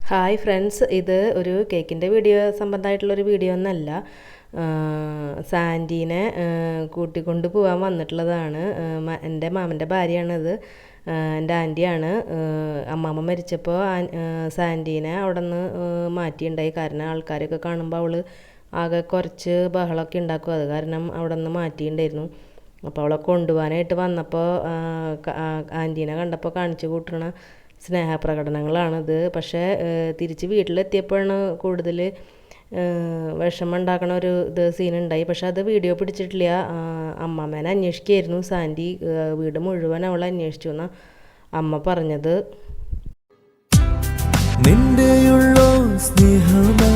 Hi friends, ഇത് ഒരു കേക്കിൻ്റെ വീഡിയോ സംബന്ധമായിട്ടുള്ളൊരു വീഡിയോ ഒന്നല്ല. സാൻറ്റീനെ കൂട്ടിക്കൊണ്ട് പോകാൻ വന്നിട്ടുള്ളതാണ്. എൻ്റെ മാമൻ്റെ ഭാര്യയാണിത്. എൻ്റെ ആൻറ്റിയാണ്. അമ്മാമ്മ മരിച്ചപ്പോൾ സാൻറ്റീനെ അവിടെ നിന്ന് മാറ്റിയിട്ടുണ്ടായി. കാരണം ആൾക്കാരൊക്കെ കാണുമ്പോൾ അവൾ ആകെ കുറച്ച് ബഹളമൊക്കെ ഉണ്ടാക്കും. അത് കാരണം അവിടെ നിന്ന് മാറ്റിയിട്ടുണ്ടായിരുന്നു. അപ്പോൾ അവളെ കൊണ്ടുപോകാനായിട്ട് വന്നപ്പോൾ ആൻറ്റീനെ കണ്ടപ്പോൾ കാണിച്ചു കൂട്ടണ സ്നേഹപ്രകടനങ്ങളാണിത്. പക്ഷേ തിരിച്ച് വീട്ടിലെത്തിയപ്പോഴാണ് കൂടുതൽ വിഷമം ഉണ്ടാക്കണ ഒരു സീനുണ്ടായി. പക്ഷെ അത് വീഡിയോ പിടിച്ചിട്ടില്ല. അമ്മമ്മേനെ അന്വേഷിക്കുകയായിരുന്നു സാൻറ്റി. വീട് മുഴുവൻ അവൾ അന്വേഷിച്ചു എന്നാണ് അമ്മ പറഞ്ഞത്. നിന്റെയുള്ള സ്നേഹമേ